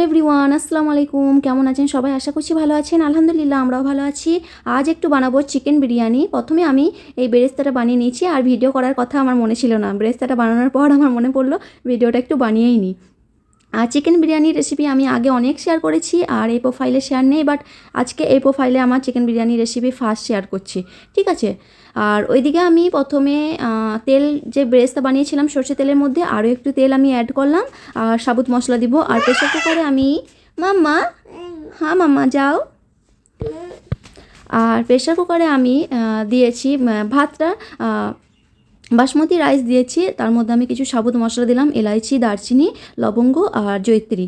Everyone আসসালামু আলাইকুম, কেমন আছেন সবাই? আশা করছি ভালো আছেন। আলহামদুলিল্লাহ আমরাও ভালো আছি। আজ একটু বানাবো চিকেন বিরিয়ানি। প্রথমে আমি এই বেরেস্তাটা বানিয়ে নিয়েছি, আর ভিডিও করার কথা আমার মনে ছিল না। বেরেস্তাটা বানানোর পর আমার মনে পড়লো ভিডিওটা একটু বানিয়েই নিই। আর চিকেন বিরিয়ানির রেসিপি আমি আগে অনেক শেয়ার করেছি, আর এই প্রোফাইলে শেয়ার নেই, বাট আজকে এই প্রোফাইলে আমার chicken biryani recipe first share করছি, ঠিক আছে? আর ওইদিকে আমি প্রথমে তেল, যে বেরেস্তা বানিয়েছিলাম সর্ষে তেলের মধ্যে আরও একটু তেল আমি অ্যাড করলাম, আর সাবুত মশলা দিব। আর প্রেশার কুকারে আমি মাম্মা, হ্যাঁ মাম্মা যাও। আর প্রেশার কুকারে আমি দিয়েছি ভাতটা, বাসমতি রাইস দিয়েছি। তার মধ্যে আমি কিছু সাবুত মশলা দিলাম, এলাইচি, দারচিনি, লবঙ্গ আর জয়িত্রী,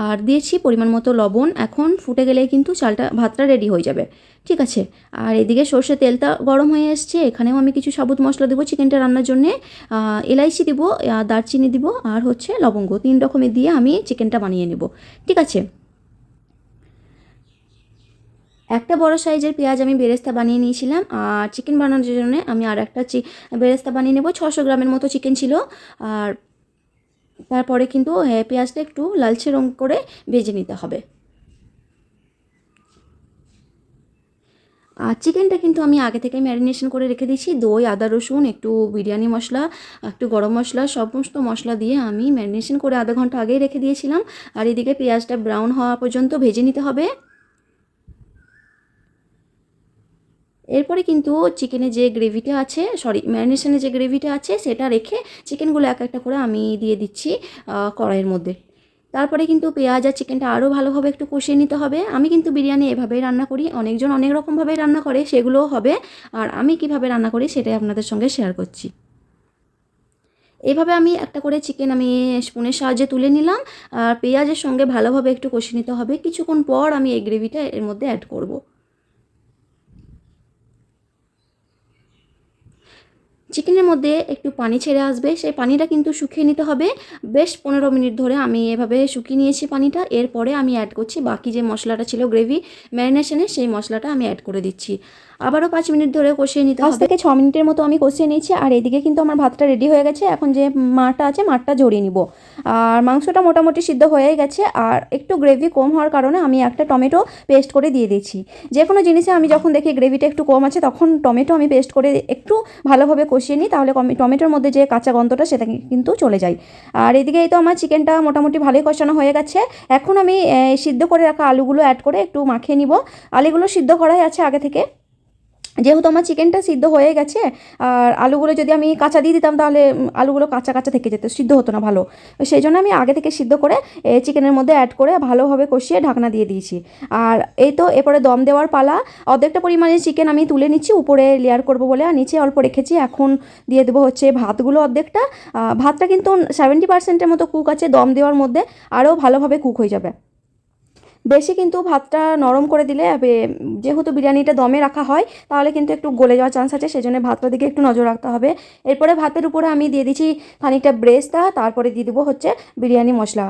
আর দিয়েছি পরিমাণ মতো লবণ। এখন ফুটে গেলেই কিন্তু ভাতটা রেডি হয়ে যাবে, ঠিক আছে? আর এদিকে সর্ষে তেলটা গরম হয়ে এসছে, এখানেও আমি কিছু সাবুত মশলা দেবো চিকেনটা রান্নার জন্যে। এলাইচি দিব, দারচিনি দিব, আর হচ্ছে লবঙ্গ, 3 রকমের দিয়ে আমি চিকেনটা বানিয়ে নেব, ঠিক আছে? একটা বড় সাইজের পেঁয়াজ আমি বেরেস্তা বানিয়ে নিয়েছিলাম, আর চিকেন বানানোর জন্য আমি আর একটা বেরেস্তা বানিয়ে নেব। 600 গ্রামের মতো চিকেন ছিল। আর তারপরে কিন্তু পেঁয়াজটা একটু লালচে রং করে ভেজে নিতে হবে। আর চিকেনটা কিন্তু আমি আগে থেকে ম্যারিনেশন করে রেখে দিয়েছি। দই, আদা রসুন, একটু বিরিয়ানি মশলা, একটু গরম মশলা, সমস্ত মশলা দিয়ে আমি ম্যারিনেশন করে আধা ঘন্টা আগেই রেখে দিয়েছিলাম। আর এদিকে পেঁয়াজটা ব্রাউন হওয়া পর্যন্ত ভেজে নিতে হবে। এরপরে কিন্তু চিকেনের যে গ্রেভিটা আছে, ম্যারিনেশনের যে গ্রেভিটা আছে সেটা রেখে চিকেনগুলো এক একটা করে আমি দিয়ে দিচ্ছি কড়াইয়ের মধ্যে। তারপরে কিন্তু পেঁয়াজ আর চিকেনটা আরও ভালোভাবে একটু কষিয়ে নিতে হবে। আমি কিন্তু বিরিয়ানি এভাবেই রান্না করি, অনেকজন অনেক রকমভাবেই রান্না করে, সেগুলোও হবে। আর আমি কিভাবে রান্না করি সেটাই আপনাদের সঙ্গে শেয়ার করছি। এইভাবে আমি একটা করে চিকেন আমি স্পুনের সাহায্যে তুলে নিলাম, আর পেঁয়াজের সঙ্গে ভালোভাবে একটু কষিয়ে নিতে হবে। কিছুক্ষণ পর আমি এই গ্রেভিটা এর মধ্যে অ্যাড করব। চিকেনের মধ্যে একটু পানি ছেড়ে আসবে, সেই পানিটা কিন্তু শুকিয়ে নিতে হবে। বেশ 15 মিনিট ধরে আমি এভাবে শুকিয়ে নিয়েছি পানিটা। এরপরে আমি অ্যাড করছি বাকি যে মশলাটা ছিল গ্রেভি ম্যারিনেশনের, সেই মশলাটা আমি অ্যাড করে দিচ্ছি। আবারও 5 মিনিট ধরে কষিয়ে নিতে হবে। 5 থেকে 6 মিনিটের মতো আমি কষিয়ে নিয়েছি। আর এদিকে কিন্তু আমার ভাতটা রেডি হয়ে গেছে। এখন যে মাঠটা আছে মাঠটা ঝরিয়ে নিব। আর মাংসটা মোটামুটি সিদ্ধ হয়ে গেছে, আর একটু গ্রেভি কম হওয়ার কারণে আমি একটা টমেটো পেস্ট করে দিয়ে দিয়েছি। যে কোনো জিনিসে আমি যখন দেখি গ্রেভিটা একটু কম আছে, তখন টমেটো আমি পেস্ট করে একটু ভালোভাবে কষিয়ে নিই, তাহলে টমেটোর মধ্যে যে কাঁচা গন্ধটা সেটা কিন্তু চলে যায়। আর এদিকে এই তো আমার চিকেনটা মোটামুটি ভালোই কষানো হয়ে গেছে। এখন আমি সিদ্ধ করে রাখা আলুগুলো অ্যাড করে একটু মাখিয়ে নিব। আলুগুলো সিদ্ধ করাই আছে আগে থেকে, যেহেতু আমার চিকেনটা সিদ্ধ হয়ে গেছে। আর আলুগুলো যদি আমি কাঁচা দিয়ে দিতাম, তাহলে আলুগুলো কাঁচা কাঁচা থেকে যেত, সিদ্ধ হতো না ভালো। সেই জন্য আমি আগে থেকে সিদ্ধ করে চিকেনের মধ্যে অ্যাড করে ভালোভাবে কষিয়ে ঢাকনা দিয়ে দিয়েছি। আর এই তো এরপরে দম দেওয়ার পালা। অর্ধেকটা পরিমাণে চিকেন আমি তুলে নিচ্ছি, উপরে লেয়ার করব বলে, আর নিচে অল্প রেখেছি। এখন দিয়ে দেবো হচ্ছে ভাতগুলো অর্ধেকটা। ভাতটা কিন্তু 70%-এর মতো কুক আছে, দম দেওয়ার মধ্যে আরও ভালোভাবে কুক হয়ে যাবে। বেশি কিন্তু ভাতটা নরম করে দিলে, যেহেতু বিরিয়ানিটা দমে রাখা হয়, তাহলে কিন্তু একটু গলে যাওয়ার চান্স আছে, সেজন্য ভাতটার দিকে একটু নজর রাখতে হবে। এরপরে ভাতের উপরে আমি দিয়ে দিচ্ছি খানিকটা ব্রেস্তা, তারপরে দিয়ে দেবো হচ্ছে বিরিয়ানি মশলা।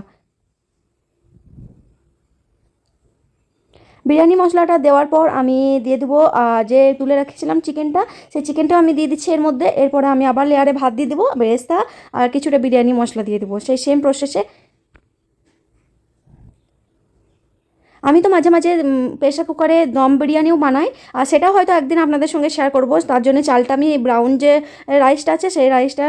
বিরিয়ানি মশলাটা দেওয়ার পর আমি দিয়ে দেবো যে তুলে রেখেছিলাম চিকেনটা, সেই চিকেনটাও আমি দিয়ে দিচ্ছি এর মধ্যে। এরপরে আমি আবার লেয়ারে ভাত দিয়ে দেবো, ব্রেস্তা আর কিছুটা বিরিয়ানি মশলা দিয়ে দেবো, সেই সেম প্রসেসে। আমি তো মাঝে মাঝে প্রেশার কুকারে দম বিরিয়ানিও বানাই, আর সেটাও হয়তো একদিন আপনাদের সঙ্গে শেয়ার করব। তার জন্য চালটা আমি ব্রাউন যে রাইসটা আছে, সেই রাইসটা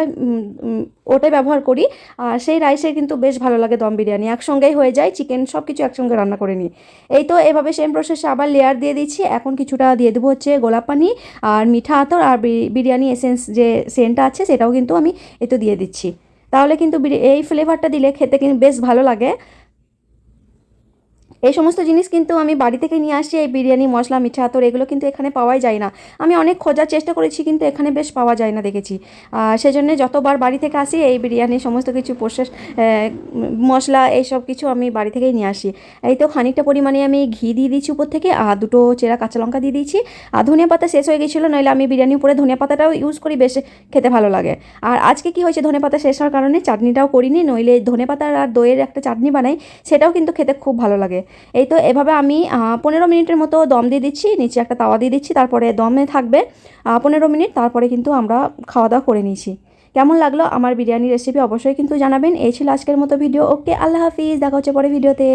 ওটাই ব্যবহার করি। আর সেই রাইসে কিন্তু বেশ ভালো লাগে দম বিরিয়ানি, একসঙ্গেই হয়ে যায়, চিকেন সব কিছু একসঙ্গে রান্না করে নিই। এই তো এভাবে সেম প্রসেসে আবার লেয়ার দিয়ে দিচ্ছি। এখন কিছুটা দিয়ে দেবো হচ্ছে গোলাপ পানি আর মিঠা আতর, আর বিরিয়ানি এসেন্স যে সেন্টটা আছে সেটাও কিন্তু আমি এতে দিয়ে দিচ্ছি। তাহলে কিন্তু এই ফ্লেভারটা দিলে খেতে কিন্তু বেশ ভালো লাগে। এই সমস্ত জিনিস কিন্তু আমি বাড়ি থেকে নিয়ে আসি, এই বিরিয়ানি মশলা, মিঠা আতর, এগুলো কিন্তু এখানে পাওয়াই যায় না। আমি অনেক খোঁজার চেষ্টা করেছি, কিন্তু এখানে বেশ পাওয়া যায় না দেখেছি। সেজন্য যতবার বাড়ি থেকে আসি, এই বিরিয়ানির সমস্ত কিছু প্রসেস, মশলা, এইসব কিছু আমি বাড়ি থেকেই নিয়ে আসি। এই তো খানিকটা পরিমাণে আমি ঘি দিয়ে দিচ্ছি উপর থেকে, আর দুটো চেরা কাঁচা লঙ্কা দিয়ে দিয়েছি। আর ধনিয়া পাতা শেষ হয়ে গেছিলো, নইলে আমি বিরিয়ানির উপরে ধনিয়া পাতাটাও ইউজ করি, বেশ খেতে ভালো লাগে। আর আজকে কি হয়েছে, ধনে পাতা শেষ হওয়ার কারণে চাটনিটাও করিনি, নইলে ধনে পাতার আর দইয়ের একটা চাটনি বানাই, সেটাও কিন্তু খেতে খুব ভালো লাগে। এই তো এভাবে আমি 15 মিনিটের মতো দম দিয়ে দিচ্ছি, নিচে একটা তাওয়া দিয়ে দিচ্ছি, তারপরে দমে থাকবে 15 মিনিট, তারপরে কিন্তু আমরা খাওয়া দাওয়া করে নিয়েছি। কেমন লাগলো আমার বিরিয়ানি রেসিপি অবশ্যই কিন্তু জানাবেন। এই ছিল আজকের মতো ভিডিও। ওকে, আল্লাহ হাফিজ, দেখা হচ্ছে পরে ভিডিওতে।